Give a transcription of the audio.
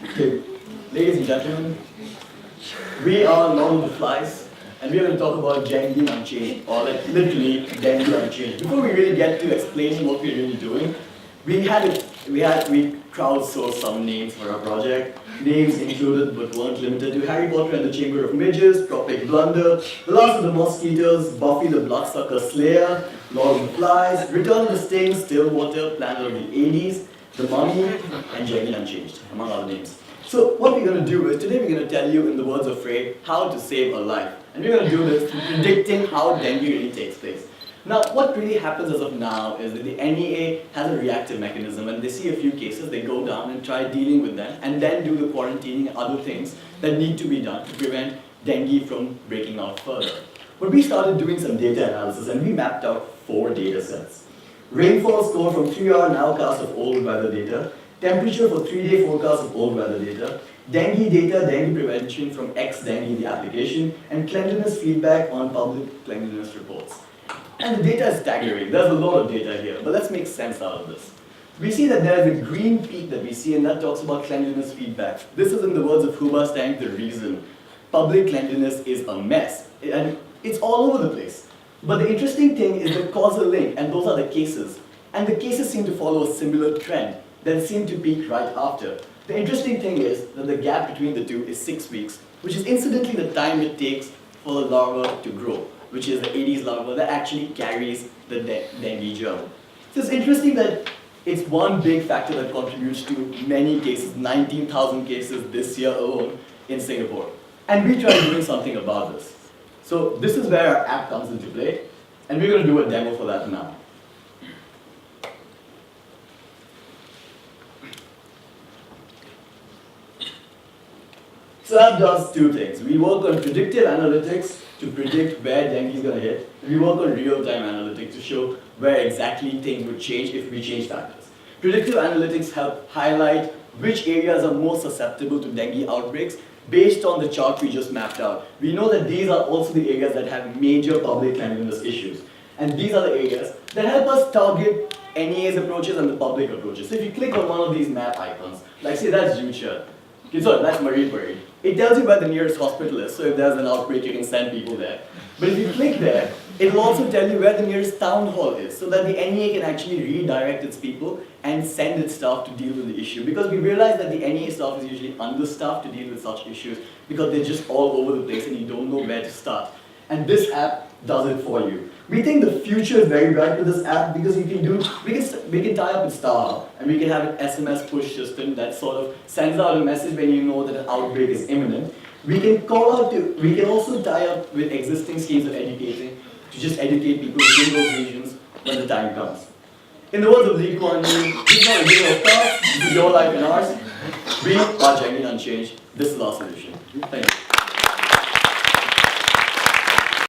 Okay, ladies and gentlemen, we are Lord of the Flies, and we are going to talk about Djengue Unchained, or like literally Djengue Unchained. Before we really get to explaining what we're really doing, we crowdsourced some names for our project. Names included but weren't limited to Harry Potter and the Chamber of Midges, Tropic Blunder, The Last of the Mosquitoes, Buffy the Bloodsucker Slayer, Lord of the Flies, Return of the Sting, Stillwater, Planet of the 80s, The Mummy, and Djengue Unchanged, among other names. So what we're going to do is, today we're going to tell you in the words of Frey, how to save a life. And we're going to do this through predicting how dengue really takes place. Now, what really happens as of now is that the NEA has a reactive mechanism. When they see a few cases, they go down and try dealing with them, and then do the quarantining and other things that need to be done to prevent dengue from breaking out further. But we started doing some data analysis, and we mapped out 4 data sets. Rainfall score from 3-hour nowcast of old weather data, temperature for 3-day forecast of old weather data, dengue data, dengue prevention from ex-dengue the application, and cleanliness feedback on public cleanliness reports. And the data is staggering. There's a lot of data here, but let's make sense out of this. We see that there's a green peak that we see, and that talks about cleanliness feedback. This is, in the words of Hoobastank, the reason. Public cleanliness is a mess, and it's all over the place. But the interesting thing is the causal link, and those are the cases. And the cases seem to follow a similar trend that seem to peak right after. The interesting thing is that the gap between the two is 6 weeks, which is incidentally the time it takes for the larva to grow, which is the Aedes larva that actually carries the dengue germ. So it's interesting that it's one big factor that contributes to many cases, 19,000 cases this year alone in Singapore. And we tried doing something about this. So this is where our app comes into play, and we're going to do a demo for that now. So app does 2 things. We work on predictive analytics to predict where dengue is going to hit, and we work on real-time analytics to show where exactly things would change if we change factors. Predictive analytics help highlight which areas are most susceptible to dengue outbreaks based on the chart we just mapped out. We know that these are also the areas that have major public cleanliness issues. And these are the areas that help us target NEA's approaches and the public approaches. So if you click on one of these map icons, like say that's Jucha, okay, sorry, that's Marine Parade. It tells you where the nearest hospital is, so if there's an outbreak, you can send people there. But if you click there, it will also tell you where the nearest town hall is, so that the NEA can actually redirect its people and send its staff to deal with the issue. Because we realize that the NEA staff is usually understaffed to deal with such issues, because they're just all over the place and you don't know where to start. And this app does it for you. We think the future is very bright with this app because we can tie up with StarHub, and we can have an SMS push system that sort of sends out a message when you know that an outbreak is imminent. We can also tie up with existing schemes of educating to just educate people within those regions when the time comes. In the words of Lee Kuan Yew, this is not a game of cards, this is your life and ours. We are Djengue Unchanged. This is our solution. Thank you.